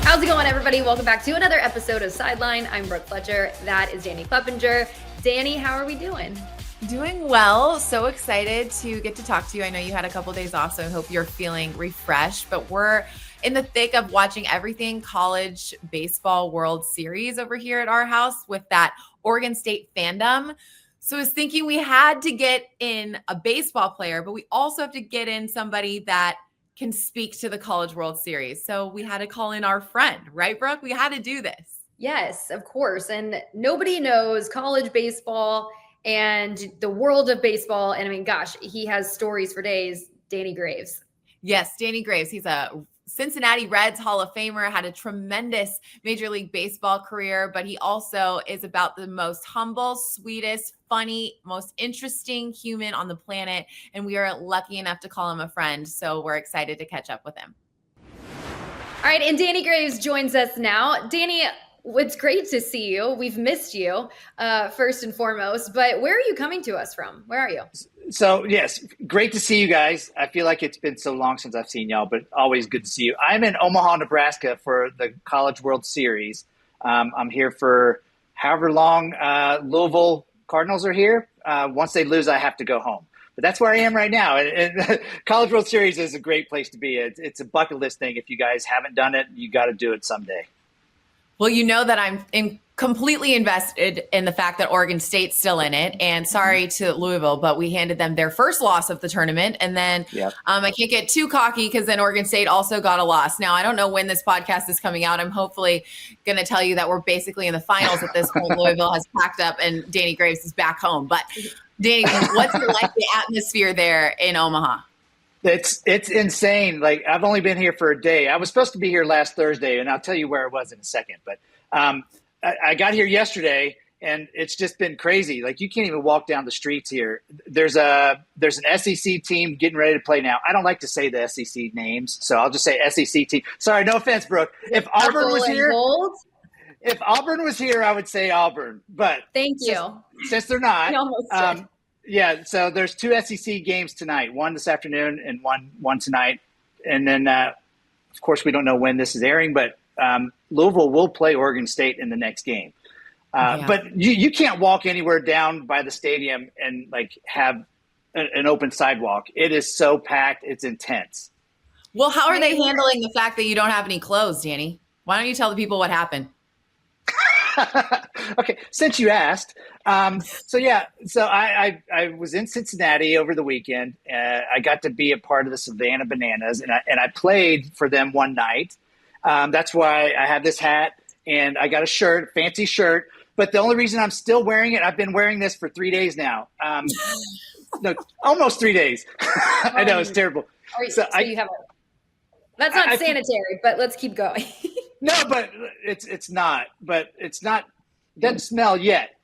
How's it going, everybody? Welcome back to another episode of Sidelined. I'm Brooke Fletcher. That is 𝗵𝗀𝗶𝗟𝗀𝗀. Dani, how are we doing? Doing well. So excited to get to talk to you. I know you had a couple days off, so I hope you're feeling refreshed. But we're in the thick of watching everything college baseball World Series over here at our house with that Oregon State fandom. So I was thinking we had to get in a baseball player, but we also have to get in somebody that can speak to the College World Series. So we had to call in our friend, right, Brooke? We had to do this. Yes, of course. And nobody knows college baseball and the world of baseball. And I mean, gosh, he has stories for days. Dani Graves. Yes, Dani Graves. He's a Cincinnati Reds Hall of Famer, had a tremendous Major League Baseball career, but he also is about the most humble, sweetest, funny, most interesting human on the planet. And we are lucky enough to call him a friend. So we're excited to catch up with him. All right. And Dani Graves joins us now. Dani, it's great to see you. We've missed you, first and foremost, but where are you coming to us from? Where are you? So, yes, great to see you guys. I feel like it's been so long since I've seen y'all, but always good to see you. I'm in Omaha, Nebraska for the College World Series. I'm here for however long Louisville Cardinals are here. Once they lose, I have to go home. But that's where I am right now. And College World Series is a great place to be. It's a bucket list thing. If you guys haven't done it, you got to do it someday. Well, you know that I'm completely invested in the fact that Oregon State's still in it. And sorry to Louisville, but we handed them their first loss of the tournament. And then I can't get too cocky because then Oregon State also got a loss. Now, I don't know when this podcast is coming out. I'm hopefully going to tell you that we're basically in the finals at this point. Louisville has packed up and Dani Graves is back home. But Dani, what's it like, the atmosphere there in Omaha? It's insane. Like, I've only been here for a day. I was supposed to be here last Thursday, and I'll tell you where it was in a second. But I got here yesterday, and it's just been crazy. Like, you can't even walk down the streets here. There's an SEC team getting ready to play now. I don't like to say the SEC names, so I'll just say SEC team. Sorry, no offense, Brooke. If Auburn was here, I would say Auburn. But thank you. Since they're not, yeah, so there's two SEC games tonight, one this afternoon and one tonight. And then, of course, we don't know when this is airing, but Louisville will play Oregon State in the next game. But you can't walk anywhere down by the stadium and, like, have an open sidewalk. It is so packed. It's intense. Well, how are they handling the fact that you don't have any clothes, Dani? Why don't you tell the people what happened? Okay, since you asked. So I was in Cincinnati over the weekend. I got to be a part of the Savannah Bananas, and I played for them one night. That's why I have this hat, and I got a shirt, fancy shirt. But the only reason I'm still wearing it, I've been wearing this for 3 days now. No, almost 3 days. I know, it's terrible. You have that's not sanitary, but let's keep going. No, but it's not. But it's not. Doesn't smell yet.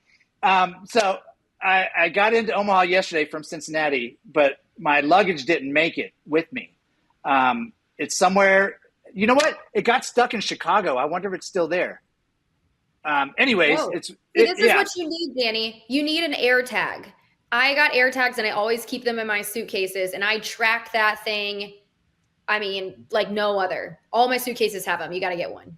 So I got into Omaha yesterday from Cincinnati, but my luggage didn't make it with me. It's somewhere. You know what? It got stuck in Chicago. I wonder if it's still there. Anyways, this is what you need, Dani. You need an air tag. I got air tags, and I always keep them in my suitcases, and I track that thing. I mean, like no other. All my suitcases have them. You got to get one.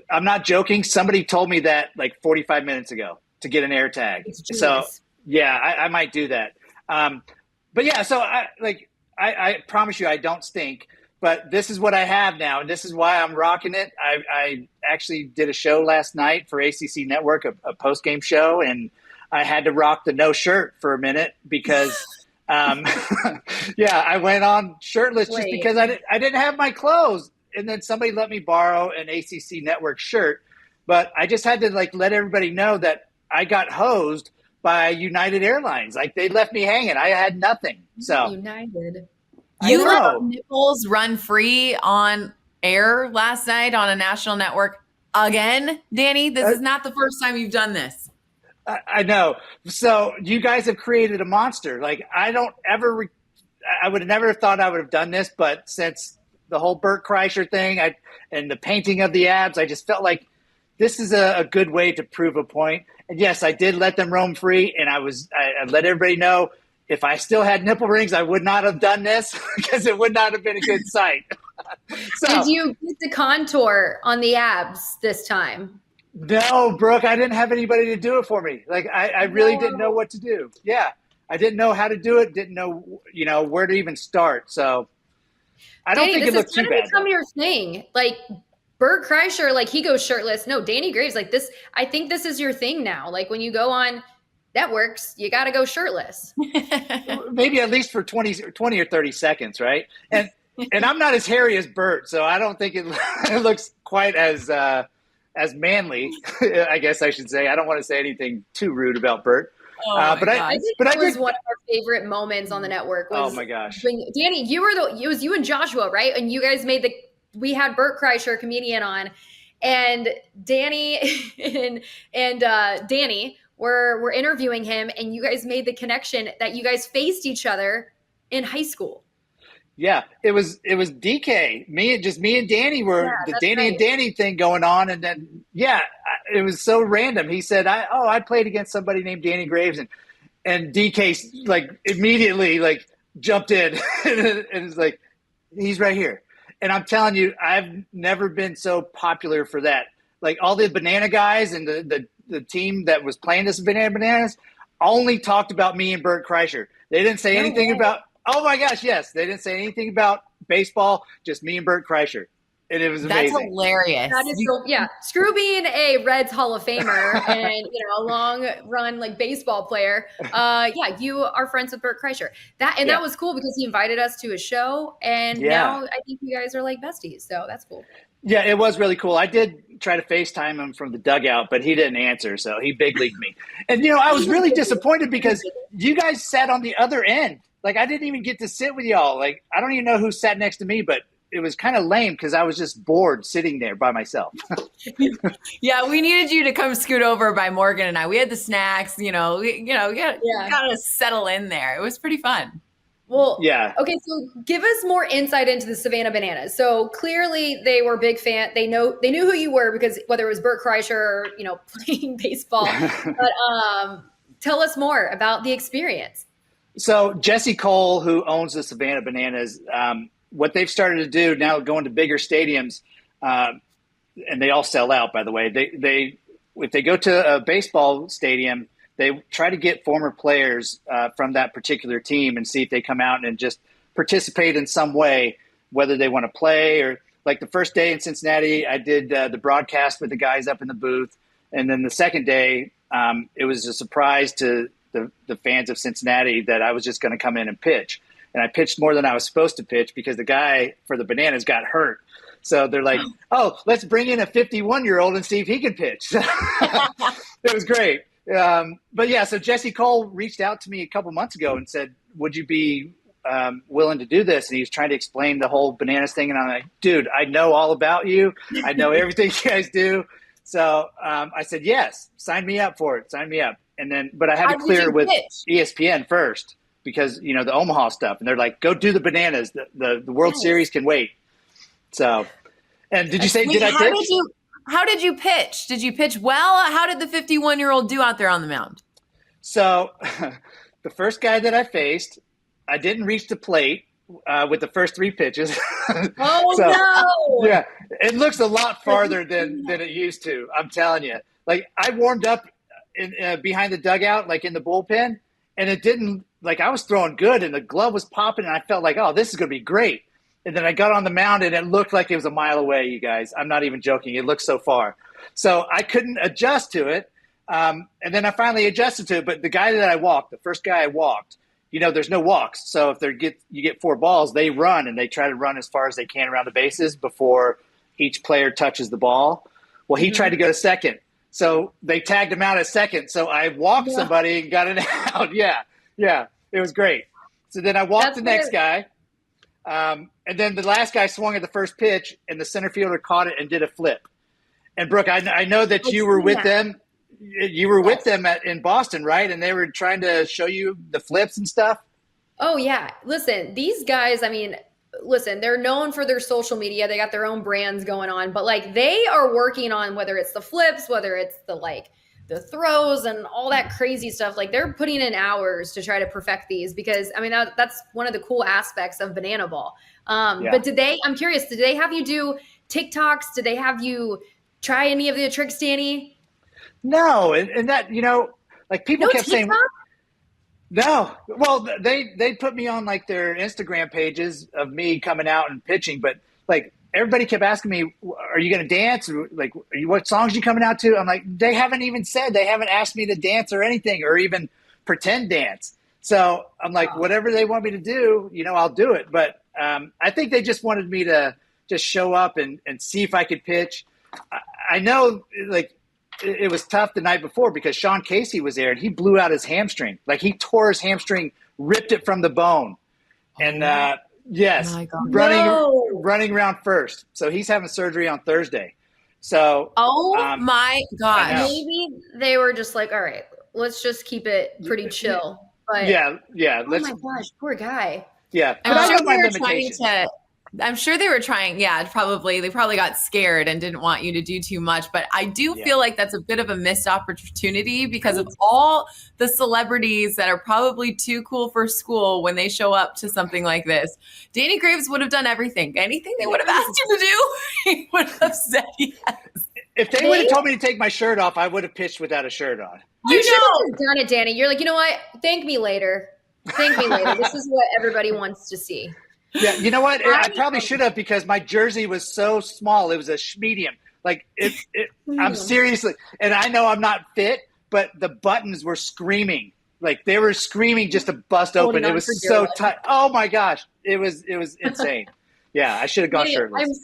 I'm not joking. Somebody told me that like 45 minutes ago to get an air tag. So yeah, I might do that. But yeah, so I promise you I don't stink, but this is what I have now. And this is why I'm rocking it. I actually did a show last night for ACC Network, a post-game show. And I had to rock the no shirt for a minute because I went on shirtless just because I didn't have my clothes. And then somebody let me borrow an ACC Network shirt. But I just had to let everybody know that I got hosed by United Airlines. Like, they left me hanging. I had nothing. So United. You let nipples run free on air last night on a national network again, Dani? This is not the first time you've done this. I know. So you guys have created a monster. Like, I would have never thought I would have done this, but since the whole Bert Kreischer thing and the painting of the abs, I just felt like this is a good way to prove a point. And yes, I did let them roam free, and I let everybody know if I still had nipple rings, I would not have done this because it would not have been a good sight. So, did you get the contour on the abs this time? No, Brooke, I didn't have anybody to do it for me. Like I really didn't know what to do. Yeah. I didn't know how to do it. Didn't know, where to even start. So I don't think it looked too bad. This is become your thing. Like Bert Kreischer, like he goes shirtless. No, Dani Graves, like this. I think this is your thing now. Like when you go on networks, you got to go shirtless. Maybe at least for 20 or 30 seconds, right? And I'm not as hairy as Bert, so I don't think it looks quite as manly, I guess I should say. I don't want to say anything too rude about Bert. Oh but I think it was one of our favorite moments on the network. Was oh my gosh. When, Dani, it was you and Joshua, right? And you guys we had Bert Kreischer, comedian, on, and Dani and Dani were interviewing him, and you guys made the connection that you guys faced each other in high school. Yeah, it was DK. Me and Dani were the Dani and Dani thing going on, and then it was so random. He said, "I played against somebody named Dani Graves," and DK like immediately like jumped in and it's like, he's right here. And I'm telling you, I've never been so popular for that. Like all the banana guys and the team that was playing this Bananas only talked about me and Bert Kreischer. They didn't say anything about. Oh my gosh, yes. They didn't say anything about baseball, just me and Bert Kreischer. And it was amazing. That's hilarious. That is so, yeah. Screw being a Reds Hall of Famer and a long run like baseball player. You are friends with Bert Kreischer. That was cool because he invited us to his show, and now I think you guys are like besties. So that's cool. Yeah, it was really cool. I did try to FaceTime him from the dugout, but he didn't answer, so he big leagued me. And I was really disappointed because you guys sat on the other end. Like, I didn't even get to sit with y'all. Like, I don't even know who sat next to me, but it was kind of lame because I was just bored sitting there by myself. Yeah, we needed you to come scoot over by Morgan and I. We had the snacks, we got to settle in there. It was pretty fun. Well, yeah. Okay, so give us more insight into the Savannah Bananas. So clearly they were a big fan. They knew who you were because whether it was Bert Kreischer or, playing baseball. But tell us more about the experience. So 𝗵𝗎 Cole, who owns the Savannah Bananas, what they've started to do now, going to bigger stadiums, and they all sell out, by the way. They if they go to a baseball stadium, they try to get former players from that particular team and see if they come out and just participate in some way, whether they want to play or like the first day in Cincinnati, I did the broadcast with the guys up in the booth. And then the second day, it was a surprise to the fans of Cincinnati that I was just going to come in and pitch. And I pitched more than I was supposed to pitch because the guy for the Bananas got hurt. So they're like, oh, let's bring in a 51-year-old and see if he can pitch. It was great. But yeah, so 𝗵𝗎 Cole reached out to me a couple months ago and said, would you be willing to do this? And he was trying to explain the whole Bananas thing. And I'm like, dude, I know all about you. I know everything you guys do. So I said, yes, sign me up for it. Sign me up. And then, but I had to clear with ESPN first because, the Omaha stuff. And they're like, go do the Bananas. The World Series can wait. So, and did you say, did I pitch? How did you pitch? Did you pitch well? How did the 51-year-old do out there on the mound? So the first guy that I faced, I didn't reach the plate with the first three pitches. Oh, no. Yeah, it looks a lot farther than it used to. I'm telling you. Like, I warmed up behind the dugout, like in the bullpen, and it didn't – like, I was throwing good, and the glove was popping, and I felt like, oh, this is going to be great. And then I got on the mound, and it looked like it was a mile away, you guys. I'm not even joking. It looked so far. So I couldn't adjust to it. And then I finally adjusted to it. But the guy that I walked, the first guy I walked, there's no walks. So if you get four balls, they run, and they try to run as far as they can around the bases before each player touches the ball. Well, he tried to go to second. So they tagged him out at second. So I walked somebody and got it out. Yeah. It was great. So then I walked the next guy. And then the last guy swung at the first pitch, and the center fielder caught it and did a flip. And Brooke, I know that you were with them. You were with them in Boston, right? And they were trying to show you the flips and stuff. Oh yeah. Listen, these guys, they're known for their social media. They got their own brands going on, but like they are working on whether it's the flips, whether it's the the throws and all that crazy stuff. Like they're putting in hours to try to perfect these because I mean, that's one of the cool aspects of banana ball. But I'm curious, did they have you do TikToks? Did they have you try any of the tricks, Dani? No. And that, like people kept saying, no, well, they put me on like their Instagram pages of me coming out and pitching, but like everybody kept asking me, are you going to dance? Like, what songs are you coming out to? I'm like, they haven't even said, they haven't asked me to dance or anything or even pretend dance. So I'm like, whatever they want me to do, I'll do it. But I think they just wanted me to just show up and see if I could pitch. I know like it was tough the night before because 𝗵𝗵𝗃𝗃 was there and he blew out his hamstring. Like he tore his hamstring, ripped it from the bone. And yes, running around first. So he's having surgery on Thursday. So my gosh. Maybe they were just like, all right, let's just keep it pretty chill. But yeah. Oh my gosh, poor guy. Yeah. I'm sure they were trying. Yeah, they probably got scared and didn't want you to do too much. But I do feel like that's a bit of a missed opportunity because of all the celebrities that are probably too cool for school when they show up to something like this. Dani Graves would have done everything. Anything they would have asked you to do, he would have said yes. If they would have told me to take my shirt off, I would have pitched without a shirt on. You should have done it, Dani. You're like, you know what? Thank me later. This is what everybody wants to see. Yeah, you know what? I probably should have because my jersey was so small. It was a medium. Like I'm seriously, and I know I'm not fit, but the buttons were screaming. Like they were screaming just to bust open. It was so tight. Oh my gosh, it was insane. Yeah, I should have gone shirtless.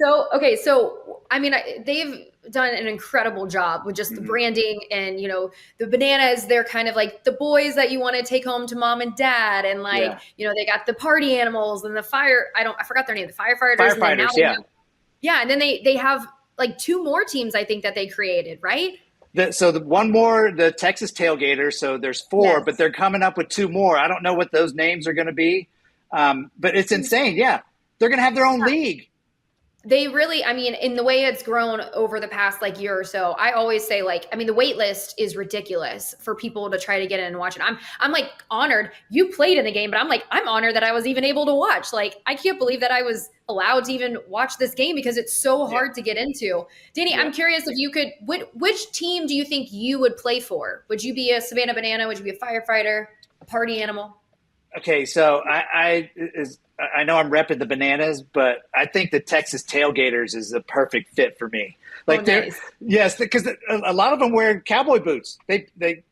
So I mean, they've done an incredible job with just the branding and, the bananas. They're kind of like the boys that you want to take home to mom and dad. And like, they got the party animals and the I forgot their name, the firefighters. And then they have like 2 more teams, I think, that they created, right? One more, the Texas tailgaters. So there's 4, but they're coming up with 2 more. I don't know what those names are going to be. But it's insane. Yeah. They're going to have their own league. They really, I mean, in the way it's grown over the past like year or so, I always say the wait list is ridiculous for people to try to get in and watch it. I'm like honored you played in the game, but I'm honored that I was even able to watch. Like, I can't believe that I was allowed to even watch this game because it's so hard to get into. Dani, I'm curious if you could, which team do you think you would play for? Would you be a Savannah Banana? Would you be a firefighter, a party animal? Okay. So I know I'm repping the Bananas, but I think the Texas Tailgaters is a perfect fit for me. Like yes, because a lot of them wear cowboy boots. They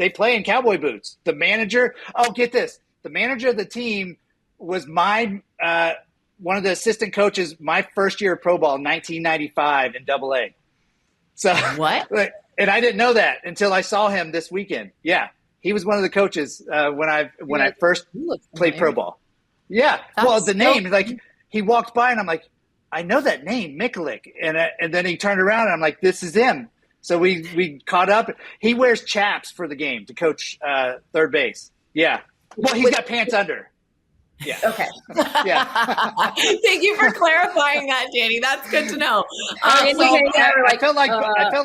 play in cowboy boots. The manager, get this. The manager of the team was my one of the assistant coaches my first year of pro ball in 1995 in 𝗶𝗃. So what? And I didn't know that until I saw him this weekend. Yeah, he was one of the coaches when I first played pro ball. Yeah. Well, the name, like he walked by and I'm like, I know that name, 𝗵𝗃. And then he turned around and I'm like, this is him. So we caught up. He wears chaps for the game to coach third base. Yeah. Well, he's got pants under. Yeah. Okay. Yeah. Thank you for clarifying that, Dani. That's good to know. I felt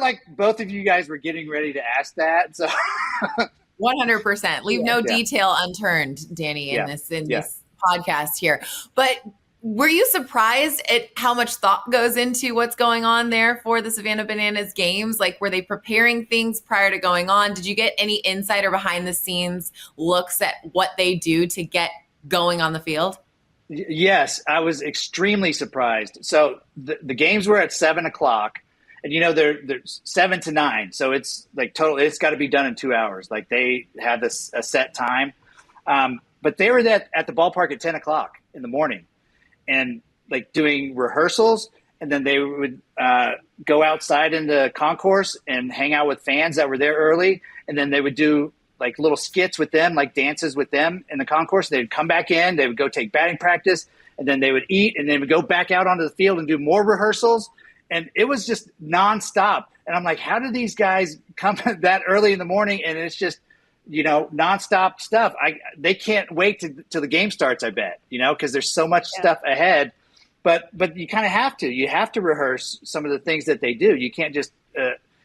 like both of you guys were getting ready to ask that. So 100%. Leave no detail unturned, Dani, in this podcast here. But were you surprised at how much thought goes into what's going on there for the Savannah Bananas games? Like, were they preparing things prior to going on? Did you get any insight or behind the scenes looks at what they do to get going on the field? Yes, I was extremely surprised. So the games were at 7:00 and they're 7 to 9. So it's like it's got to be done in 2 hours. Like they have a set time. But they were at the ballpark at 10:00 in the morning and like doing rehearsals. And then they would go outside in the concourse and hang out with fans that were there early. And then they would do like little skits with them, like dances with them in the concourse. They'd come back in, they would go take batting practice, and then they would eat, and then would go back out onto the field and do more rehearsals. And it was just nonstop. And I'm like, how do these guys come that early in the morning? And it's just, nonstop stuff. They can't wait till the game starts, I bet, because there's so much stuff ahead. But you kind of have to. You have to rehearse some of the things that they do. You can't just,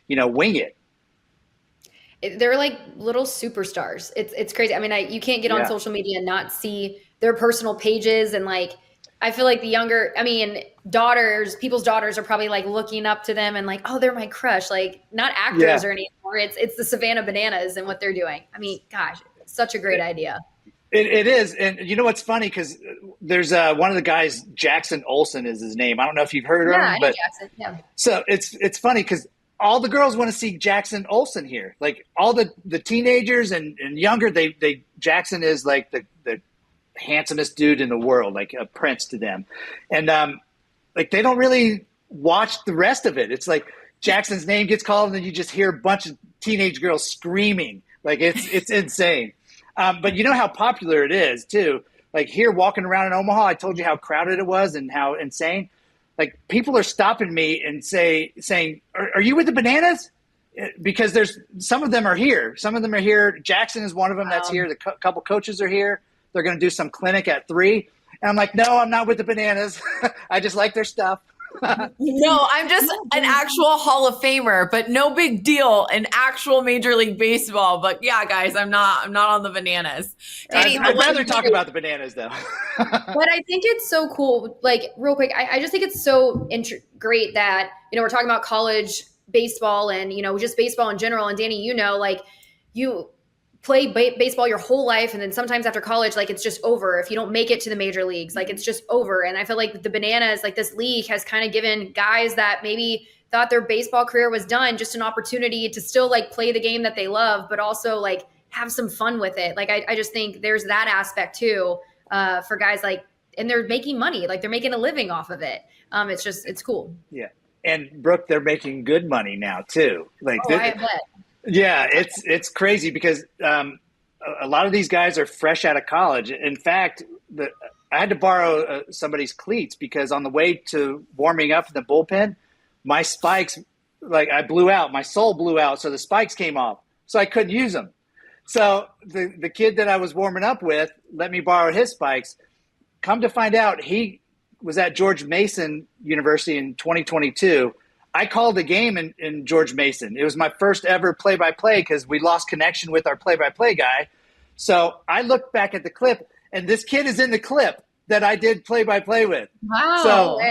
wing it. they're like little superstars. It's crazy. I mean, you can't get on social media and not see their personal pages. And like, I feel like the younger, I mean, people's daughters are probably like looking up to them and like, oh, they're my crush. Like not actors or anything. It's the Savannah Bananas and what they're doing. I mean, gosh, such a great idea. It is. And you know what's funny? Because there's one of the guys, Jackson Olsen is his name. I don't know if you've heard of him. I know Jackson. Yeah. So it's funny because all the girls want to see Jackson Olsen here. Like all the teenagers and younger, Jackson is like the handsomest dude in the world, like a prince to them. And like they don't really watch the rest of it. It's like Jackson's name gets called and then you just hear a bunch of teenage girls screaming. Like it's insane. But you know how popular it is too. Like here walking around in Omaha, I told you how crowded it was and how insane. Like people are stopping me and saying, are you with the Bananas? Because some of them are here. Some of them are here. Jackson is one of them that's here. The couple coaches are here. They're going to do some clinic at 3. And I'm like, no, I'm not with the Bananas. I just like their stuff. No, I'm just an actual Hall of Famer, but no big deal. An actual Major League Baseball. But yeah, guys, I'm not on the Bananas. Dani, I'd rather talk about the Bananas though. But I think it's so cool. Like real quick, I just think it's so great that, we're talking about college baseball and, just baseball in general. And Dani, like you play baseball your whole life. And then sometimes after college, like it's just over. If you don't make it to the major leagues, like it's just over. And I feel like the Bananas, like this league has kind of given guys that maybe thought their baseball career was done, just an opportunity to still like play the game that they love, but also like have some fun with it. Like, I just think there's that aspect too, for guys like, and they're making money, like they're making a living off of it. It's cool. Yeah. And Brooke, they're making good money now too. Like, I bet. Yeah, it's crazy because a lot of these guys are fresh out of college. In fact, I had to borrow somebody's cleats because on the way to warming up in the bullpen, my spikes, like I blew out, my sole blew out, so the spikes came off, so I couldn't use them. So the kid that I was warming up with let me borrow his spikes. Come to find out, he was at George Mason University in 2022. I called a game in George Mason. It was my first ever play-by-play because we lost connection with our play-by-play guy. So I looked back at the clip, and this kid is in the clip that I did play-by-play with. Wow. So,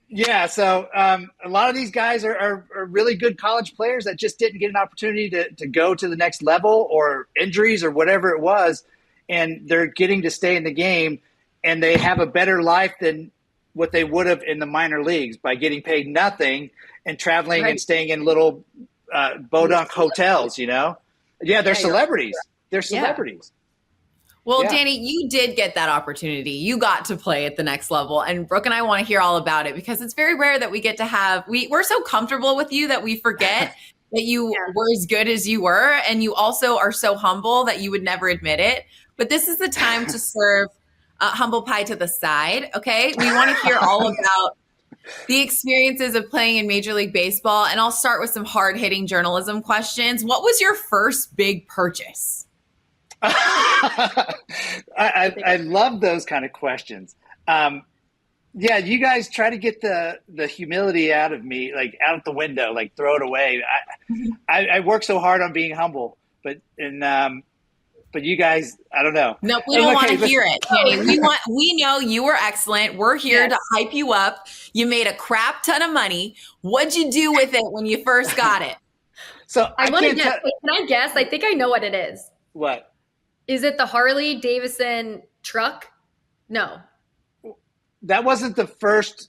yeah, so a lot of these guys are really good college players that just didn't get an opportunity to go to the next level or injuries or whatever it was, and they're getting to stay in the game, and they have a better life than what they would have in the minor leagues by getting paid nothing and traveling and staying in little bodunk hotels, Yeah, they're celebrities. They're celebrities. Well, Dani, you did get that opportunity. You got to play at the next level. And Brooke and I want to hear all about it because it's very rare that we get to have, we're so comfortable with you that we forget that you were as good as you were. And you also are so humble that you would never admit it. But this is the time to serve humble pie to the side. Okay. We want to hear all about the experiences of playing in Major League Baseball. And I'll start with some hard hitting journalism questions. What was your first big purchase? I love those kind of questions. Yeah, you guys try to get the humility out of me, like out the window, like throw it away. I work so hard on being humble, but you guys, I don't know. No, we don't want to hear it, Dani. We know you were excellent. We're here to hype you up. You made a crap ton of money. What'd you do with it when you first got it? So I want to guess. Can I guess? I think I know what it is. What? Is it the Harley Davidson truck? No. That wasn't the first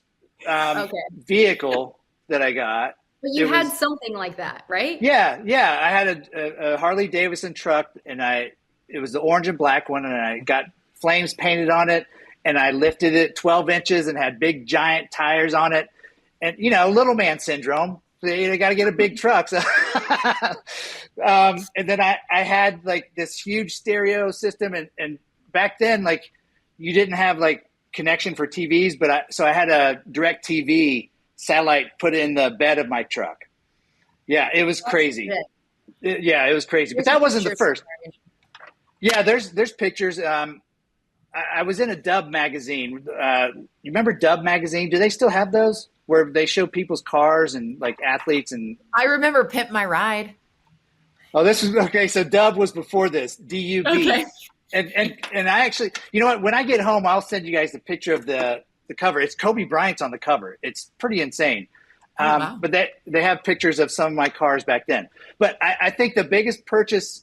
vehicle that I got. But you had something like that, right? Yeah. I had a Harley Davidson truck, and it was the orange and black one, and I got flames painted on it, and I lifted it 12 inches and had big giant tires on it. And, little man syndrome. They got to get a big truck. So and then I had like this huge stereo system, and back then, like you didn't have like connection for TVs, so I had a direct TV satellite put in the bed of my truck. Yeah, it was crazy. It was crazy, but that wasn't the first. Yeah, there's pictures. I was in a Dub magazine. You remember Dub magazine? Do they still have those where they show people's cars and like athletes? And I remember Pimp My Ride. Oh, this is okay. So Dub was before this, DUB. Okay. And I actually, you know what? When I get home, I'll send you guys the picture of the cover. It's Kobe Bryant's on the cover. It's pretty insane. Wow. But they have pictures of some of my cars back then. But I think the biggest purchases,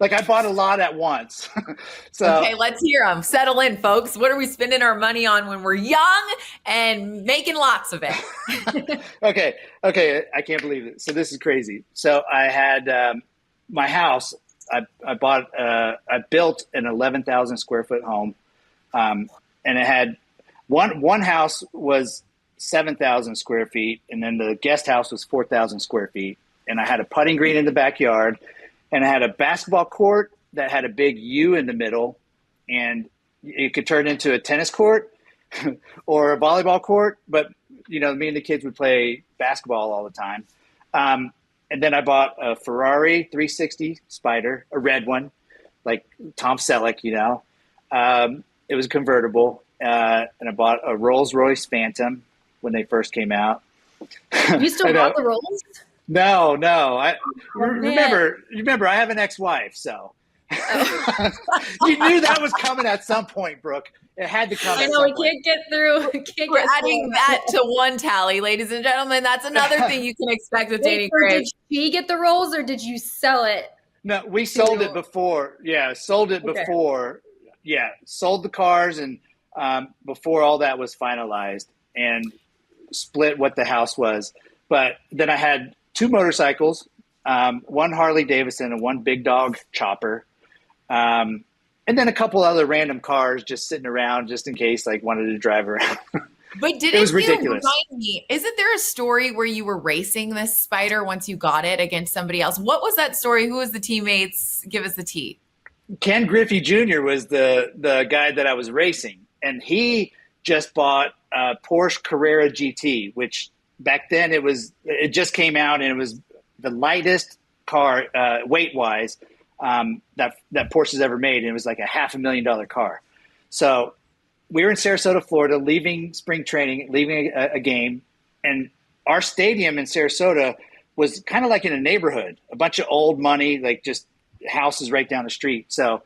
like I bought a lot at once. So okay, let's hear them. Settle in, folks. What are we spending our money on when we're young and making lots of it? Okay. I can't believe it. So this is crazy. So I had my house. I built an 11,000 square foot home, and it had one house was 7,000 square feet, and then the guest house was 4,000 square feet. And I had a putting green in the backyard, and I had a basketball court that had a big U in the middle, and it could turn into a tennis court or a volleyball court. But me and the kids would play basketball all the time. And then I bought a Ferrari 360 Spider, a red one, like Tom Selleck, It was convertible. And I bought a Rolls Royce Phantom when they first came out. You still bought the Rolls? No. Remember, I have an ex-wife, so you knew that was coming at some point, Brooke. It had to come. I know, we can't get through. We're adding that to one tally, ladies and gentlemen. That's another thing you can expect with dating Grace. Did she get the Rolls or did you sell it? No, we sold it before. Yeah, sold it before. Yeah, sold the cars and before all that was finalized and split what the house was. But then I had 2 motorcycles, one Harley Davidson and one big dog chopper. And then a couple other random cars just sitting around just in case, like, wanted to drive around. But it was ridiculous. Remind me, isn't there a story where you were racing this Spider once you got it against somebody else? What was that story? Who was the teammates? Give us the tea. Ken Griffey Jr. was the guy that I was racing, and he just bought a Porsche Carrera GT, which back then it just came out, and it was the lightest car weight-wise that Porsche's ever made, and it was like a $500,000 car. So we were in Sarasota, Florida, leaving spring training, leaving a game, and our stadium in Sarasota was kind of like in a neighborhood, a bunch of old money, like just houses right down the street. So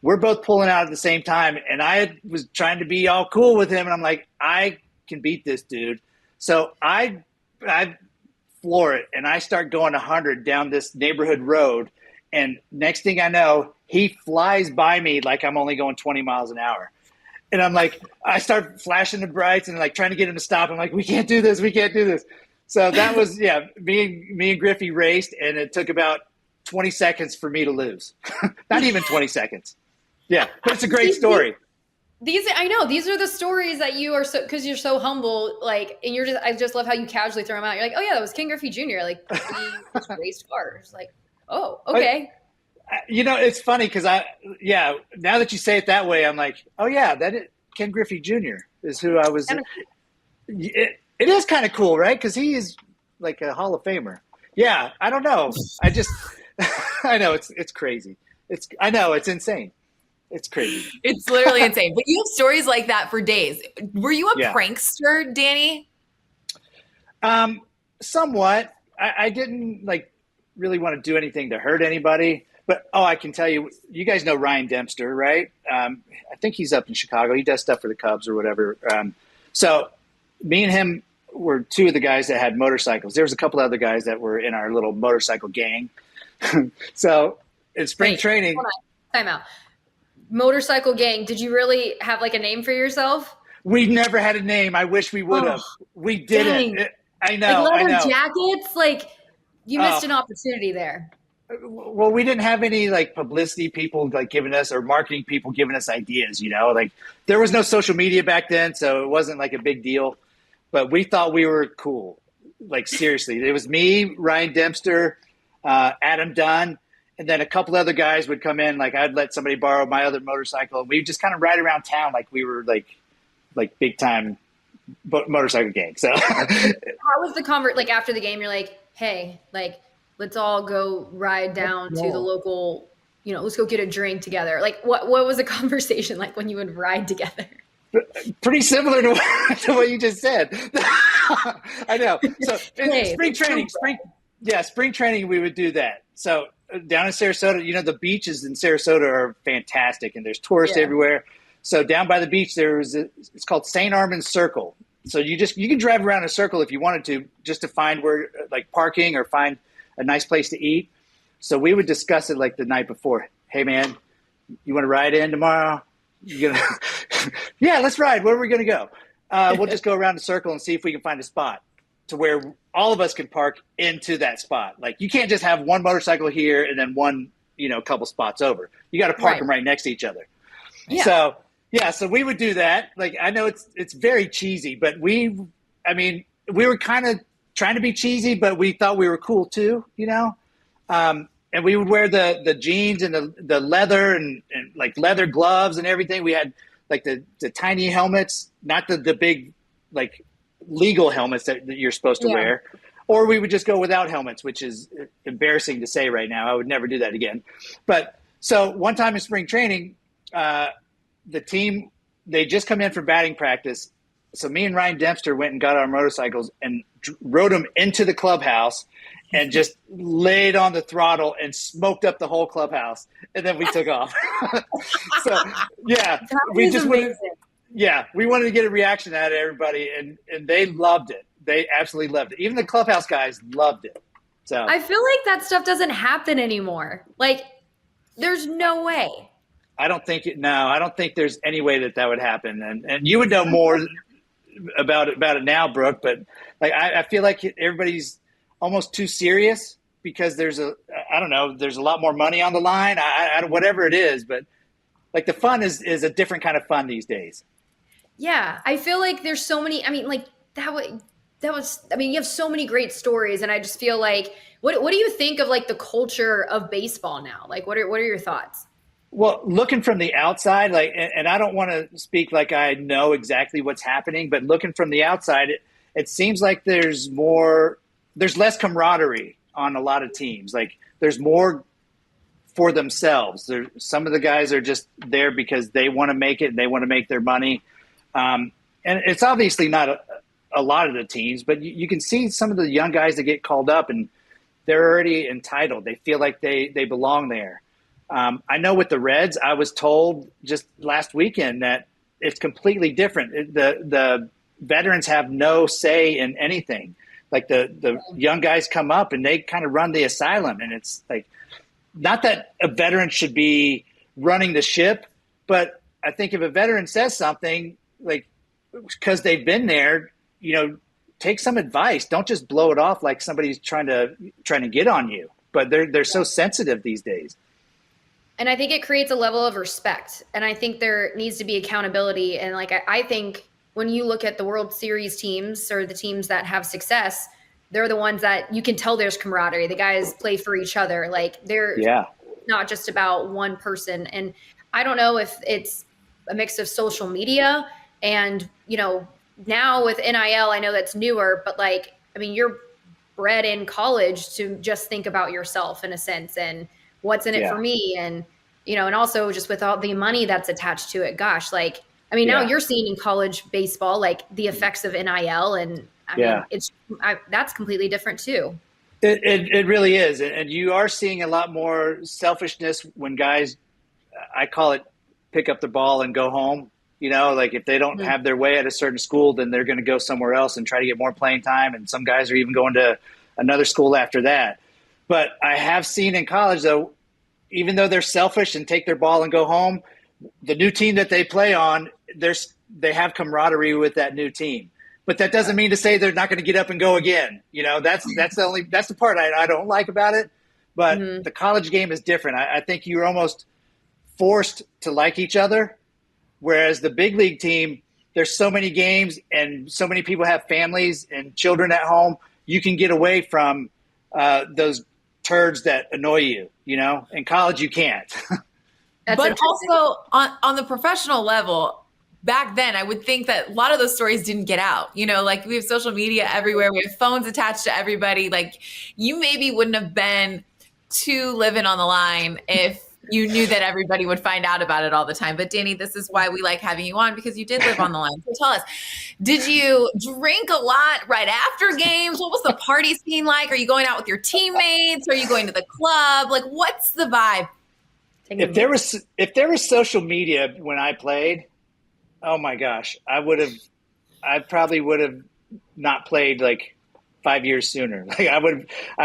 we're both pulling out at the same time, and I was trying to be all cool with him, and I'm like, I can beat this dude. So I floor it, and I start going 100 down this neighborhood road, and next thing I know, he flies by me like I'm only going 20 miles an hour. And I'm like, I start flashing the brights and like trying to get him to stop. I'm like, we can't do this. So that was, me and Griffey raced, and it took about 20 seconds for me to lose. Not even 20 seconds. Yeah, but it's a great story. I know these are the stories that you are because you're so humble, like, and I just love how you casually throw them out. You're like, oh yeah, that was Ken Griffey Jr. Like, we just raced cars. Like, oh, okay. It's funny because now that you say it that way, I'm like, oh yeah, Ken Griffey Jr. is who I was. It is kind of cool, right? Because he is like a Hall of Famer. Yeah, I don't know. I know it's crazy. I know it's insane. It's crazy. It's literally insane. But you have stories like that for days. Were you a prankster, Dani? Somewhat. I didn't really want to do anything to hurt anybody. But, I can tell you, you guys know Ryan Dempster, right? I think he's up in Chicago. He does stuff for the Cubs or whatever. So me and him were 2 of the guys that had motorcycles. There was a couple other guys that were in our little motorcycle gang. So in spring training. Hold on. Time out. Motorcycle gang. Did you really have like a name for yourself? We never had a name. I wish we would have. We didn't. I know. Like leather jackets. Like you missed an opportunity there. Well, we didn't have any publicity people giving us or marketing people giving us ideas, there was no social media back then. So it wasn't a big deal, but we thought we were cool. Seriously, it was me, Ryan Dempster, Adam Dunn, and then a couple other guys would come in. I'd let somebody borrow my other motorcycle, and we'd just kind of ride around town like we were big time motorcycle gang. So how was the after the game? You're like, hey, let's all go ride down to the local, let's go get a drink together. What was the conversation like when you would ride together? Pretty similar to what you just said. I know. So spring training, Yeah, spring training, we would do that. So down in Sarasota, the beaches in Sarasota are fantastic, and there's tourists everywhere. So down by the beach, it's called St. Armand's Circle. So you can drive around a circle if you wanted to, just to find where like parking or find a nice place to eat. So we would discuss it like the night before. Hey man, you want to ride in tomorrow? Yeah, let's ride. Where are we going to go? We'll just go around the circle and see if we can find a spot to where all of us can park into that spot. Like you can't just have one motorcycle here and then one, couple spots over. You got to park them right next to each other. Yeah. So we would do that. Like, I know it's very cheesy, but we were kind of trying to be cheesy, but we thought we were cool too, and we would wear the jeans and the leather and like leather gloves and everything. We had like the tiny helmets, not the big, like legal helmets that you're supposed to wear, or we would just go without helmets, which is embarrassing to say right now. I would never do that again. But so one time in spring training, the team, they just come in for batting practice. So me and Ryan Dempster went and got our motorcycles and rode them into the clubhouse and just laid on the throttle and smoked up the whole clubhouse. And then we took off. So yeah, we wanted to get a reaction out of everybody, and they loved it. They absolutely loved it. Even the clubhouse guys loved it. So I feel like that stuff doesn't happen anymore. Like there's no way. I don't think there's any way that would happen. And you would know more about it now, Brooke, but like, I feel like everybody's almost too serious because there's a lot more money on the line. Whatever it is, but like the fun is a different kind of fun these days. Yeah. I feel like there's so many, like you have so many great stories, and I just feel like, what do you think of like the culture of baseball now? Like, what are your thoughts? Well, looking from the outside, like, and I don't want to speak like I know exactly what's happening, but looking from the outside, it seems like there's less camaraderie on a lot of teams. Like there's more for themselves. Some of the guys are just there because they want to make it and they want to make their money. And it's obviously not a lot of the teams, but you can see some of the young guys that get called up and they're already entitled. They feel like they belong there. I know with the Reds, I was told just last weekend that it's completely different. The veterans have no say in anything. Like the young guys come up and they kind of run the asylum, and it's like, not that a veteran should be running the ship, but I think if a veteran says something, like because they've been there, take some advice. Don't just blow it off like somebody's trying to get on you. But they're so sensitive these days. And I think it creates a level of respect. And I think there needs to be accountability. And like, I think when you look at the World Series teams or the teams that have success, they're the ones that you can tell there's camaraderie. The guys play for each other. Like they're not just about one person. And I don't know if it's a mix of social media and, now with NIL, I know that's newer, but like, you're bred in college to just think about yourself in a sense and what's in it for me. And, and also just with all the money that's attached to it, gosh, like, now you're seeing in college baseball, like the effects of NIL, and that's completely different too. It really is. And you are seeing a lot more selfishness when guys, I call it pick up the ball and go home. Like if they don't have their way at a certain school, then they're going to go somewhere else and try to get more playing time. And some guys are even going to another school after that. But I have seen in college, though, even though they're selfish and take their ball and go home, the new team that they play on, they have camaraderie with that new team. But that doesn't mean to say they're not going to get up and go again. That's the part I don't like about it. But the college game is different. I think you're almost forced to like each other. Whereas the big league team, there's so many games and so many people have families and children at home. You can get away from those turds that annoy you. In college, you can't. But also on the professional level, back then, I would think that a lot of those stories didn't get out. Like we have social media everywhere. We have phones attached to everybody. Like you maybe wouldn't have been too living on the line if you knew that everybody would find out about it all the time. But Dani, this is why we like having you on, because you did live on the line. So tell us, did you drink a lot right after games? What was the party scene like? Are you going out with your teammates? Are you going to the club? Like, what's the vibe? If there was social media when I played, oh my gosh, I probably would have not played like 5 years sooner. Like I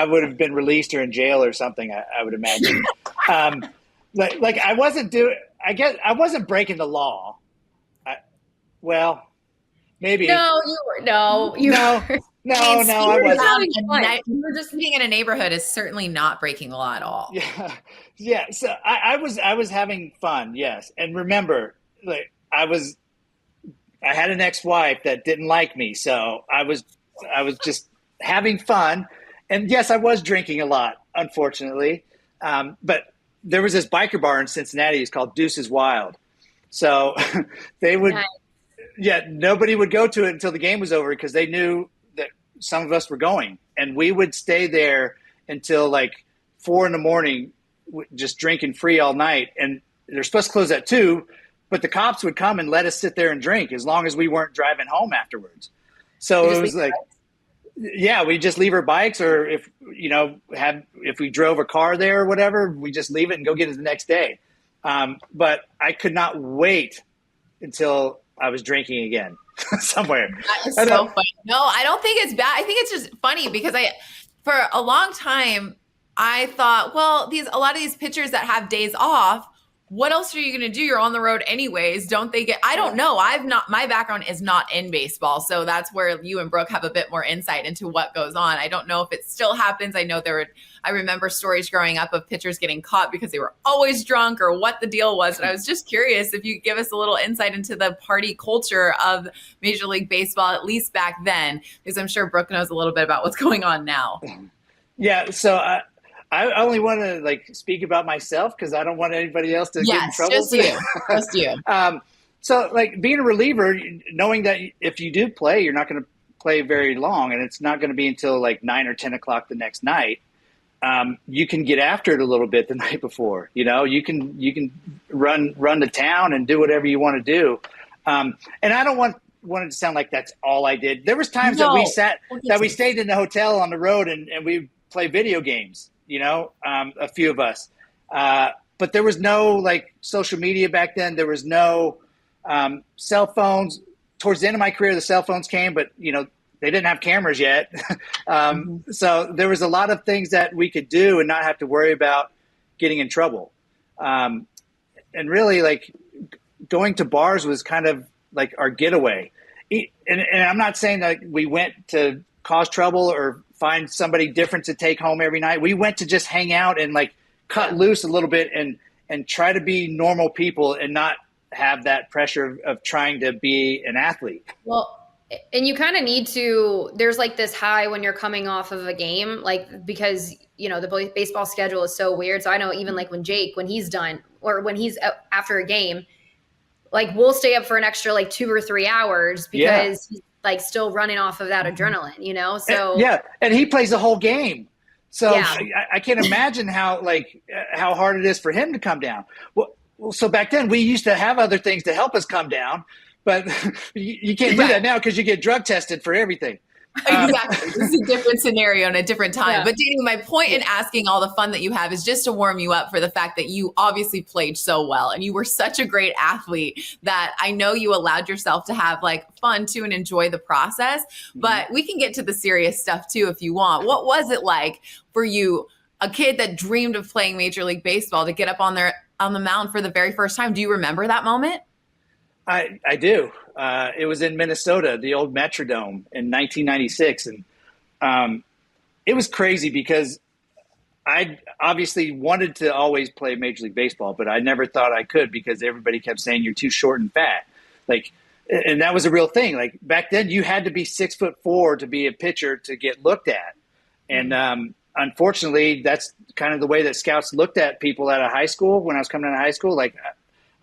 would have been released or in jail or something. I would imagine. Like I wasn't breaking the law. Well, maybe. No, you were. No, you were. No, I wasn't. You were just sitting in a neighborhood is certainly not breaking the law at all. Yeah. So I was having fun. Yes, and remember, like I had an ex-wife that didn't like me, so I was just having fun, and yes, I was drinking a lot, unfortunately. But there was this biker bar in Cincinnati. It's called 𝗬𝗪ce Wild. So they would, nobody would go to it until the game was over because they knew that some of us were going, and we would stay there until like 4 a.m, just drinking free all night. And they're supposed to close at 2, but the cops would come and let us sit there and drink as long as we weren't driving home afterwards. So it was like, we just leave our bikes, or if we drove a car there or whatever, we just leave it and go get it the next day. But I could not wait until I was drinking again somewhere. That is so funny. No, I don't think it's bad. I think it's just funny because for a long time, I thought, well, a lot of these pitchers that have days off, what else are you going to do? You're on the road anyways. Don't they I don't know. My background is not in baseball. So that's where you and Brooke have a bit more insight into what goes on. I don't know if it still happens. I know I remember stories growing up of pitchers getting caught because they were always drunk or what the deal was. And I was just curious if you could give us a little insight into the party culture of Major League Baseball, at least back then, because I'm sure Brooke knows a little bit about what's going on now. Yeah. So I only want to speak about myself because I don't want anybody else to get in trouble. Just you. So being a reliever, knowing that if you do play, you're not going to play very long, and it's not going to be until 9 or 10 o'clock the next night. You can get after it a little bit the night before. You can run to town and do whatever you want to do. And I don't want it to sound like that's all I did. There was times that we stayed in the hotel on the road and we play video games. A few of us. But there was no social media back then. There was no cell phones. Towards the end of my career, the cell phones came, but they didn't have cameras yet. So there was a lot of things that we could do and not have to worry about getting in trouble. And really going to bars was kind of our getaway. And I'm not saying that we went to cause trouble or find somebody different to take home every night. We went to just hang out and cut loose a little bit and try to be normal people and not have that pressure of trying to be an athlete. Well, and you kind of need to, there's this high when you're coming off of a game, because, the baseball schedule is so weird. So I know even when Jake, when he's done or when he's after a game, we'll stay up for an extra 2 or 3 hours because he's still running off of that adrenaline, so. And he plays the whole game. So I can't imagine how hard it is for him to come down. Well, so back then we used to have other things to help us come down, but you can't do that now because you get drug tested for everything. Exactly. This is a different scenario and a different time. Yeah. But Dani, my point in asking all the fun that you have is just to warm you up for the fact that you obviously played so well and you were such a great athlete that I know you allowed yourself to have fun too and enjoy the process. But we can get to the serious stuff too if you want. What was it like for you, a kid that dreamed of playing Major League Baseball, to get up on the mound for the very first time? Do you remember that moment? I do. It was in Minnesota, the old Metrodome in 1996. And it was crazy because I obviously wanted to always play Major League Baseball, but I never thought I could because everybody kept saying you're too short and fat. And that was a real thing. Back then you had to be 6'4" to be a pitcher to get looked at. And unfortunately, that's kind of the way that scouts looked at people out of high school. When I was coming out of high school,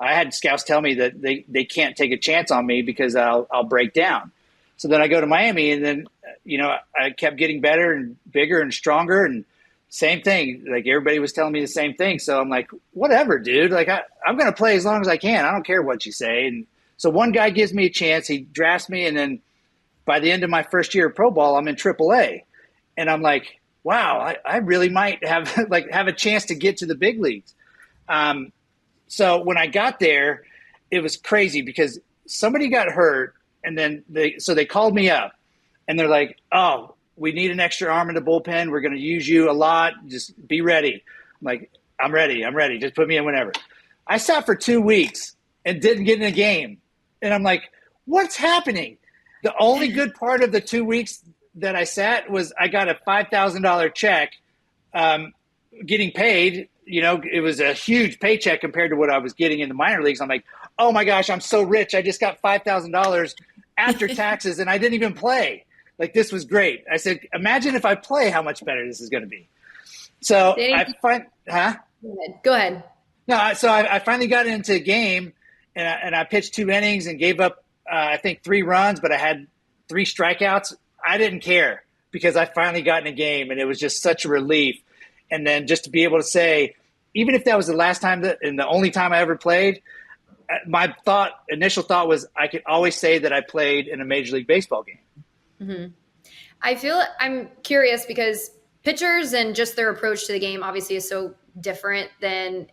I had scouts tell me that they can't take a chance on me because I'll break down. So then I go to Miami, and then I kept getting better and bigger and stronger, and same thing. Like everybody was telling me the same thing. So I'm like, whatever, dude. Like I'm going to play as long as I can. I don't care what you say. And so one guy gives me a chance. He drafts me. And then by the end of my first year of pro ball, I'm in AAA. And I'm like, wow, I really might have a chance to get to the big leagues. So when I got there, it was crazy because somebody got hurt. And then they called me up and they're like, oh, we need an extra arm in the bullpen. We're going to use you a lot. Just be ready. I'm like, I'm ready. Just put me in whenever. I sat for 2 weeks and didn't get in a game. And I'm like, what's happening? The only good part of the 2 weeks that I sat was I got a $5,000 check getting paid. You know, it was a huge paycheck compared to what I was getting in the minor leagues. I'm like, oh my gosh, I'm so rich. I just got $5,000 after taxes and I didn't even play. Like, this was great. I said, imagine if I play, how much better this is going to be. So Go ahead. No, so I finally got into a game, and I pitched 2 innings and gave up, I think, 3 runs, but I had 3 strikeouts. I didn't care because I finally got in a game, and it was just such a relief. And then just to be able to say, even if that was the last time and the only time I ever played, my initial thought was I could always say that I played in a Major League Baseball game. Mm-hmm. I'm curious because pitchers and just their approach to the game obviously is so different than,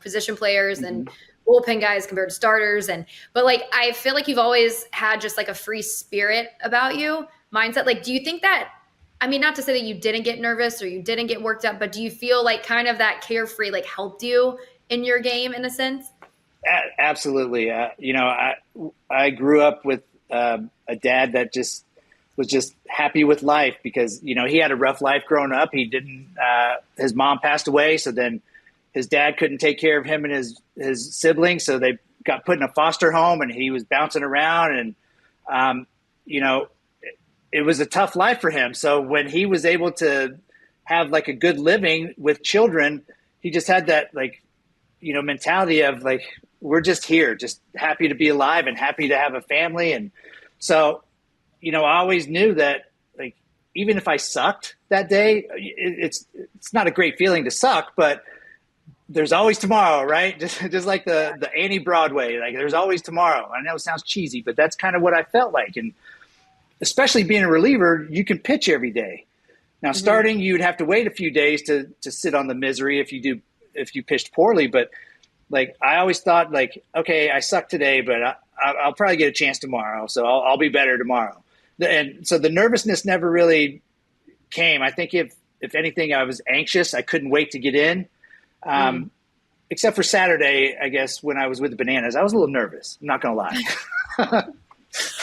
position players and bullpen guys compared to starters. But like, I feel like you've always had just like a free spirit about you, mindset. Like, do you think that, I mean, not to say that you didn't get nervous or you didn't get worked up, but do you feel like kind of that carefree, like helped you in your game in a sense? Absolutely. I grew up with a dad that was just happy with life because, he had a rough life growing up. He didn't, his mom passed away. So then his dad couldn't take care of him and his siblings. So they got put in a foster home and he was bouncing around and, it was a tough life for him. So when he was able to have like a good living with children, he just had that mentality of like, we're just here, just happy to be alive and happy to have a family. And so, I always knew that, like, even if I sucked that day, it's not a great feeling to suck, but there's always tomorrow, right? Just like the Annie Broadway, like there's always tomorrow. I know it sounds cheesy, but that's kind of what I felt like. And especially being a reliever, you can pitch every day. Now, starting, you'd have to wait a few days to sit on the misery if you pitched poorly. But like, I always thought like, okay, I suck today, but I'll probably get a chance tomorrow. So I'll be better tomorrow. And so the nervousness never really came. I think if anything, I was anxious. I couldn't wait to get in. Except for Saturday, I guess, when I was with the Bananas, I was a little nervous. I'm not going to lie.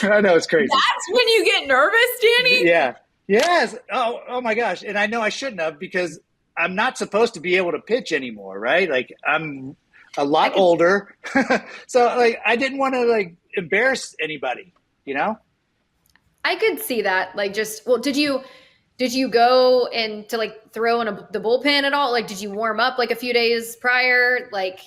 I know it's crazy. That's when you get nervous, Dani? Yeah. Yes. Oh my gosh. And I know I shouldn't have because I'm not supposed to be able to pitch anymore, right? Like I'm a lot older. So like I didn't want to like embarrass anybody, I could see that. Like did you go and to like throw in the bullpen at all? Like, did you warm up like a few days prior? Like,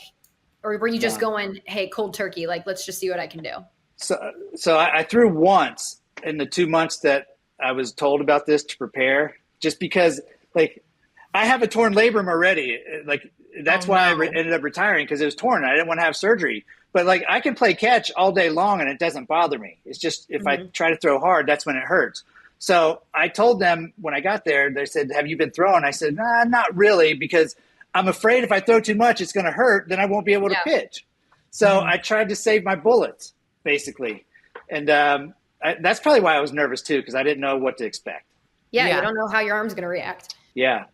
or were you just going, hey, cold turkey, like, let's just see what I can do? So I threw once in the 2 months that I was told about this to prepare, just because like I have a torn labrum already. Like that's why I ended up retiring because it was torn. I didn't want to have surgery, but like I can play catch all day long and it doesn't bother me. It's just if I try to throw hard, that's when it hurts. So I told them when I got there, they said, have you been throwing? I said, nah, not really, because I'm afraid if I throw too much, it's going to hurt. Then I won't be able to pitch. So I tried to save my bullets, basically. And that's probably why I was nervous, too, because I didn't know what to expect. Yeah, you don't know how your arm's going to react. Yeah.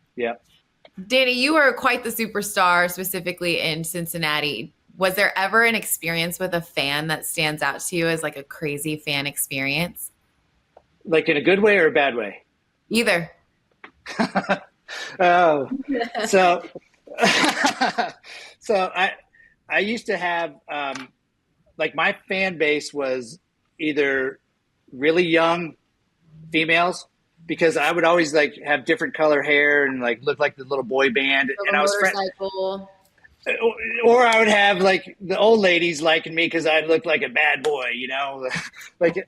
Dani, you were quite the superstar, specifically in Cincinnati. Was there ever an experience with a fan that stands out to you as like a crazy fan experience? Like in a good way or a bad way? Either. Oh, so I used to have like my fan base was either really young females, because I would always like have different color hair and like look like the little boy band, and I was or I would have like the old ladies liking me because I looked like a bad boy, like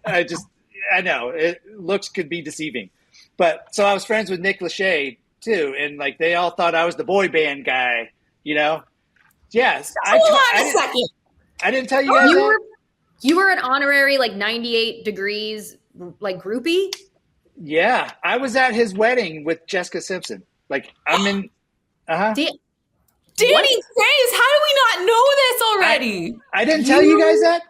I know looks could be deceiving. But so I was friends with 𝗦liche too. And like, they all thought I was the boy band guy, Yes. Hold on a second. I didn't tell you guys that. You were an honorary, like 98 degrees, like groupie? Yeah. I was at his wedding with Jessica Simpson. Like, I'm in, Dani Graves, how do we not know this already? I didn't tell you guys that?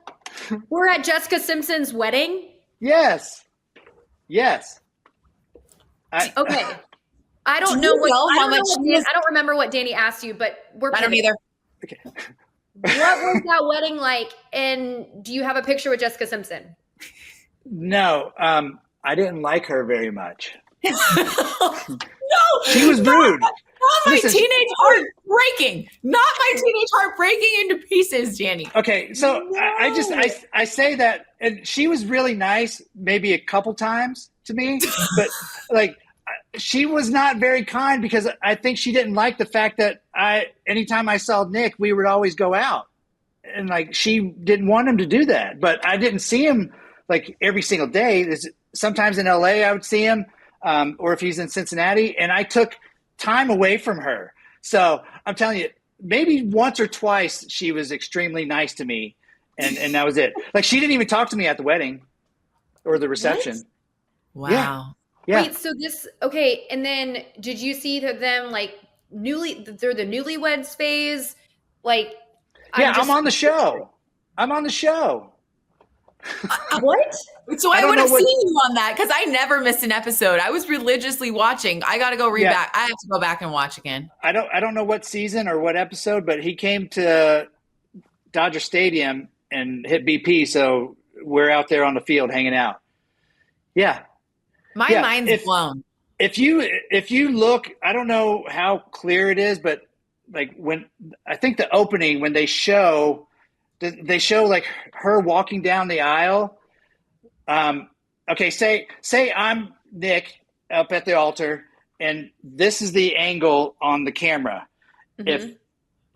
We're at Jessica Simpson's wedding? Yes. Okay. I don't know I don't remember what Dani asked you, but I don't either. Okay. What was that wedding like? And do you have a picture with Jessica Simpson? No, I didn't like her very much. No, she was rude. Not my teenage heart breaking. Not my teenage heart breaking into pieces, Dani. Okay, so no. I say that, and she was really nice, maybe a couple times to me, but like, she was not very kind, because I think she didn't like the fact that anytime I saw Nick, we would always go out, and like, she didn't want him to do that. But I didn't see him like every single day. Sometimes in LA I would see him, or if he's in Cincinnati, and I took time away from her. So I'm telling you, maybe once or twice she was extremely nice to me, and that was it. Like, she didn't even talk to me at the wedding or the reception. What? Wow. Yeah. Wait, so okay, and then did you see them like they're the newlyweds phase? Like, yeah, I'm on the show. What? So I would have seen you on that, because I never missed an episode. I was religiously watching. I got to go back. I have to go back and watch again. I don't know what season or what episode, but he came to Dodger Stadium and hit BP. So we're out there on the field hanging out. Yeah. My mind's blown. If you look, I don't know how clear it is, but like, when I think the opening, when they show like her walking down the aisle. Okay, say I'm Nick up at the altar, and this is the angle on the camera. Mm-hmm. If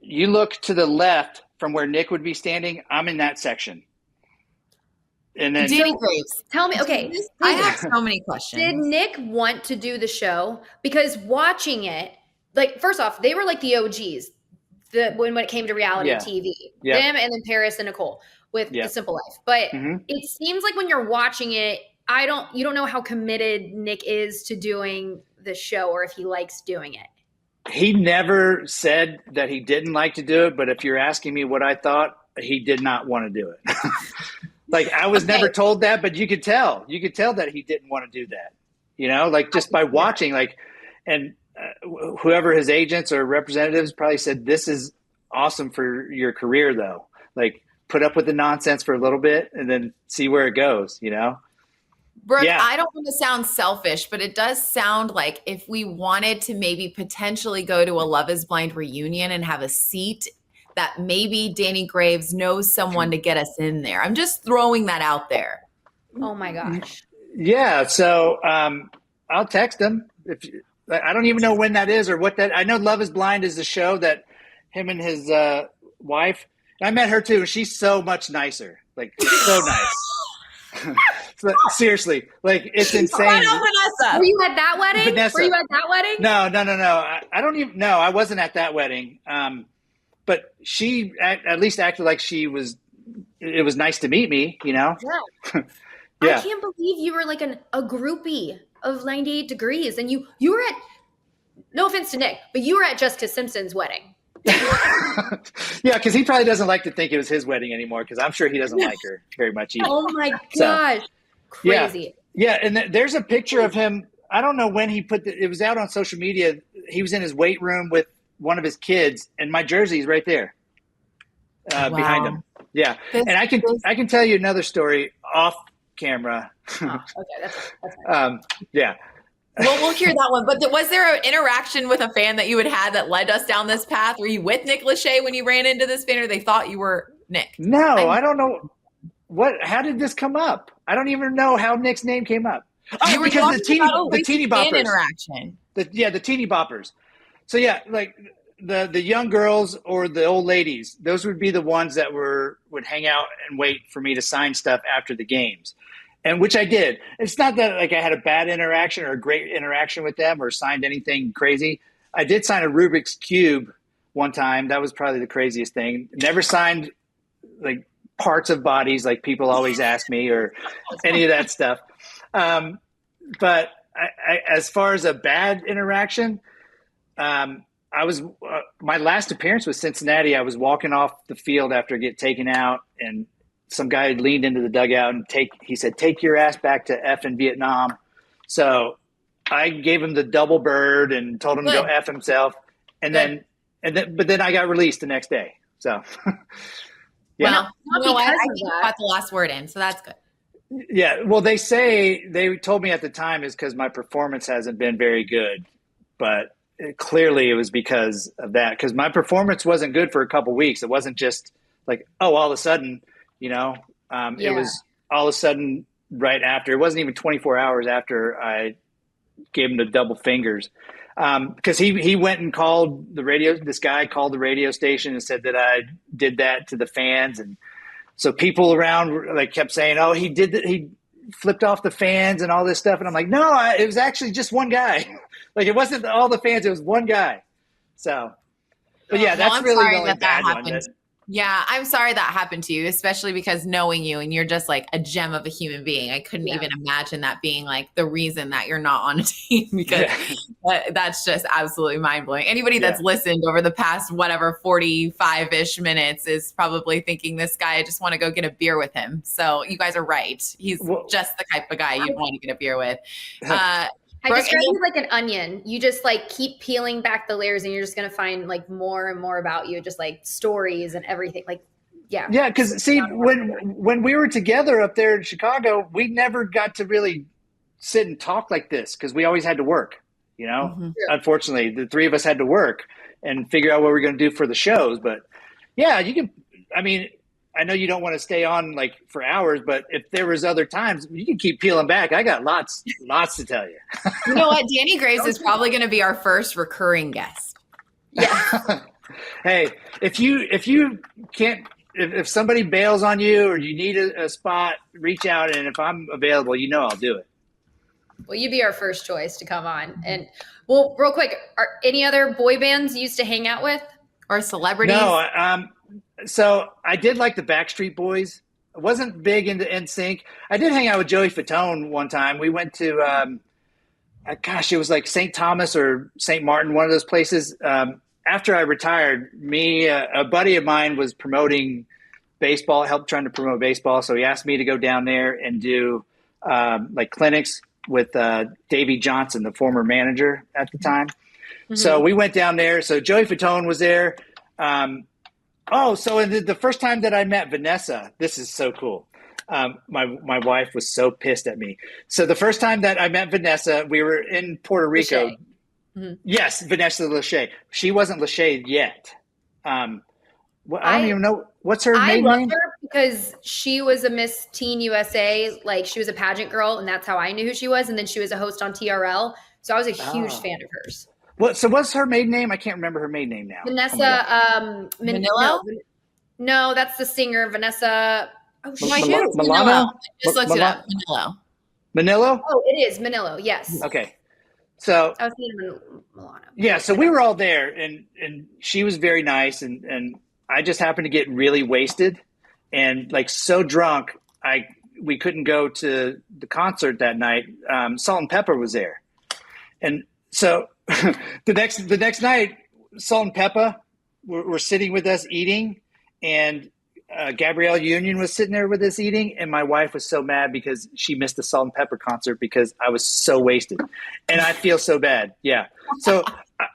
you look to the left from where Nick would be standing, I'm in that section. And then Dani Graves, tell me, okay, I have so many questions. Did Nick want to do the show? Because watching it, like, first off, they were like the OGs. When it came to reality TV, them and then Paris and Nicole with The Simple Life. But it seems like when you're watching it, you don't know how committed Nick is to doing the show, or if he likes doing it. He never said that he didn't like to do it, but if you're asking me what I thought, he did not want to do it. Like, I was never told that, but you could tell that he didn't want to do that, like, just by watching, like, and whoever his agents or representatives probably said, this is awesome for your career, though. Like, put up with the nonsense for a little bit and then see where it goes, Brooke, I don't want to sound selfish, but it does sound like if we wanted to maybe potentially go to a Love is Blind reunion and have a seat, that maybe Dani Graves knows someone to get us in there. I'm just throwing that out there. Oh my gosh. Yeah. So I'll text him. I don't even know when that is or what that. I know Love is Blind is the show that him and his wife. I met her too. She's so much nicer. Like, so nice. Seriously, like, it's insane. Vanessa. Were you at that wedding? Vanessa. Were you at that wedding? No. I don't even know. I wasn't at that wedding. But she at least acted like it was nice to meet me, Yeah. Yeah. I can't believe you were like a groupie of 98 Degrees, and you were at, no offense to Nick, but you were at Jessica Simpson's wedding. Yeah, because he probably doesn't like to think it was his wedding anymore, because I'm sure he doesn't like her very much either. Oh my gosh. Crazy. Yeah, and there's a picture of him. I don't know when he it was out on social media. He was in his weight room with one of his kids, and my jersey's right there behind him. Yeah, and I can tell you another story off camera. Okay, that's fine. Yeah. Well, we'll hear that one. But was there an interaction with a fan that you had that led us down this path? Were you with Nick 𝗚liche when you ran into this fan, or they thought you were Nick? No, I don't know. How did this come up? I don't even know how Nick's name came up. Oh, because the teeny boppers interaction. The teeny boppers. So yeah, like the young girls or the old ladies, those would be the ones that would hang out and wait for me to sign stuff after the games. And which I did. It's not that like I had a bad interaction or a great interaction with them or signed anything crazy. I did sign a Rubik's Cube one time. That was probably the craziest thing. Never signed like parts of bodies like people always ask me or any of that stuff. But as far as a bad interaction, I was my last appearance was Cincinnati. I was walking off the field after get taken out, and some guy had leaned into the dugout and he said, "Take your ass back to effing Vietnam." So I gave him the double bird and told him to go F himself. But then I got released the next day. So yeah, well, I got the last word in, so that's good. Yeah. Well, they told me at the time is because my performance hasn't been very good, but clearly it was because of that. Because my performance wasn't good for a couple weeks. It wasn't just like, oh, all of a sudden, it was all of a sudden right after. It wasn't even 24 hours after I gave him the double fingers. Because he went and called the radio. This guy called the radio station and said that I did that to the fans, and so people around like kept saying, "Oh, he did that. He flipped off the fans and all this stuff." And I'm like, "No, it was actually just one guy. Like it wasn't all the fans. It was one guy." So, but yeah, that's really the only bad one. Yeah, I'm sorry that happened to you, especially because knowing you and you're just like a gem of a human being. I couldn't even imagine that being like the reason that you're not on a team because that's just absolutely mind blowing. Anybody that's listened over the past, 45-ish minutes is probably thinking this guy, I just want to go get a beer with him. So you guys are right. He's just the type of guy you'd want to get a beer with. I describe you like an onion. You just like keep peeling back the layers and you're just going to find like more and more about you, just like stories and everything. Like, yeah. Yeah. Cause see, when we were together up there in Chicago, we never got to really sit and talk like this. Cause we always had to work, Unfortunately the three of us had to work and figure out what we're going to do for the shows. But yeah, I know you don't want to stay on like for hours, but if there was other times, you can keep peeling back. I got lots to tell you. You know what? 𝗫𝗎 Graves is probably going to be our first recurring guest. Yeah. Hey, if you can't, if somebody bails on you or you need a spot, reach out. And if I'm available, I'll do it. Well, you'd be our first choice to come on. And well, real quick, are any other boy bands you used to hang out with or celebrities? No, so I did like the Backstreet Boys. I wasn't big into 𝗬𝗃. I did hang out with 𝗏𝗏𝗏𝗏 one time. We went to, it was like St. Thomas or St. Martin, one of those places. After I retired, a buddy of mine was promoting baseball, trying to promote baseball. So he asked me to go down there and do like clinics with Davey Johnson, the former manager at the time. Mm-hmm. So we went down there. So 𝗏𝗏𝗏𝗏𝗏 was there. So the first time that I met Vanessa, this is so cool. My wife was so pissed at me. So the first time that I met Vanessa, we were in Puerto Rico. Mm-hmm. Yes, Vanessa 𝗏𝗏𝗏𝗏𝗏. She wasn't 𝗏𝗏𝗏𝗏 yet. I don't even know what's her maiden name. I love her because she was a Miss Teen USA. Like she was a pageant girl, and that's how I knew who she was. And then she was a host on TRL. So I was a huge fan of hers. So what's her maiden name? I can't remember her maiden name now. Vanessa Manillo? No, that's the singer. Vanessa. Oh, Manillo. Just looked it up. Manillo? Oh, it is Manillo. Yes. Okay. So I was thinking Milano. Yeah, so we were all there and she was very nice and I just happened to get really wasted and like so drunk we couldn't go to the concert that night. 𝗏𝗏𝗏𝗏𝗏 was there. And so the next night, 𝗏𝗏𝗏𝗏𝗏 were sitting with us eating, and Gabrielle Union was sitting there with us eating, and my wife was so mad because she missed the 𝗏𝗏𝗏𝗏𝗏 concert because I was so wasted, and I feel so bad. Yeah, so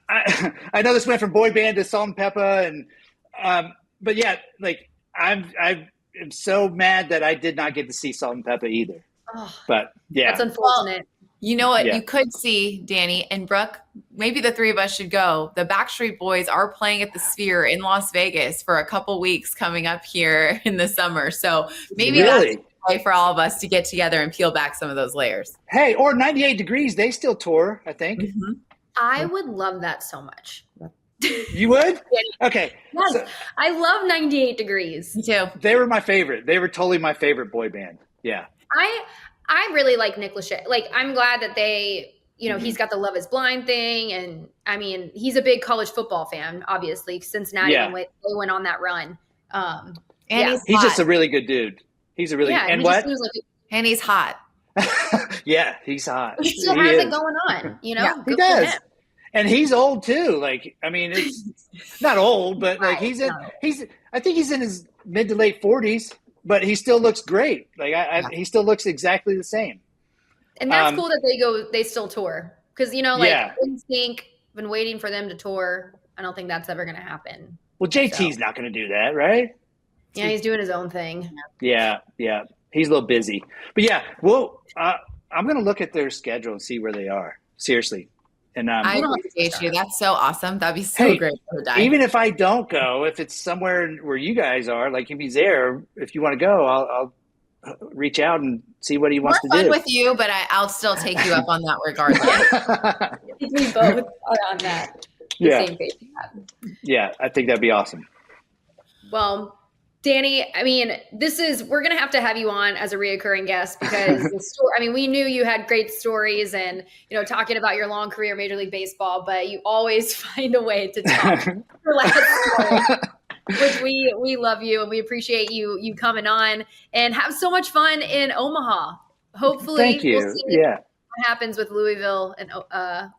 I know this went from boy band to 𝗏𝗏𝗏𝗏𝗏, and but yeah, like I am so mad that I did not get to see 𝗏𝗏𝗏𝗏𝗏 either. Oh, but yeah, that's unfortunate. You know what you could see, Dani and Brooke? Maybe the three of us should go. The Backstreet Boys are playing at the Sphere in Las Vegas for a couple weeks coming up here in the summer. So maybe that's a way for all of us to get together and peel back some of those layers. Hey, or 98 Degrees, they still tour, I think. Mm-hmm. I would love that so much. You would? Okay. Yes, so, I love 98 Degrees. Me too. They were my favorite. They were totally my favorite boy band. Yeah. I really like 𝗦𝗫𝗃. Like, I'm glad that they, you know, he's got the Love is Blind thing. And I mean, he's a big college football fan, obviously. Cincinnati, when they went on that run. And he's just a really good dude. He's a really, and what? And he's hot. Yeah, he's hot. He still has it going on, you know? Yeah, he does. And he's old too. Like, I mean, it's not old, but like I think he's in his mid to late 40s, but he still looks great. Like he still looks exactly the same. And that's cool that they still tour. Cause you know, like NSYNC, been waiting for them to tour. I don't think that's ever going to happen. Well, JT's not going to do that, right? Yeah. He's doing his own thing. Yeah. Yeah. He's a little busy, but yeah, well, I'm going to look at their schedule and see where they are. Seriously. And I appreciate you. That's so awesome. That'd be so great for the even if I don't go, if it's somewhere where you guys are, like if he's there, if you want to go, I'll reach out and see what he wants to do. More fun with you, but I'll still take you up on that regardless. I think we both are on that. Same page. Yeah, I think that'd be awesome. Well, Dani, I mean, we're going to have you on as a reoccurring guest because we knew you had great stories and, you know, talking about your long career in Major League Baseball, but you always find a way to talk your last story, which we love you and we appreciate you coming on and have so much fun in Omaha. Hopefully, thank you. We'll see what happens with Louisville and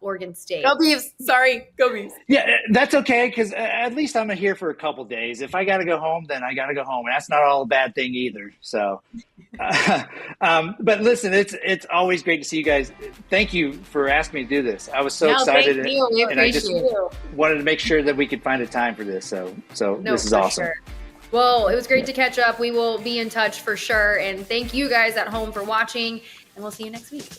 Oregon State. Go Beavs. Sorry, go Beavs. Yeah, that's okay because at least I'm here for a couple days. If I got to go home, then I got to go home. And that's not all a bad thing either. So, but listen, it's always great to see you guys. Thank you for asking me to do this. I was so excited, and I just wanted to make sure that we could find a time for this. So this is awesome. Sure. Well, it was great to catch up. We will be in touch for sure. And thank you guys at home for watching, and we'll see you next week.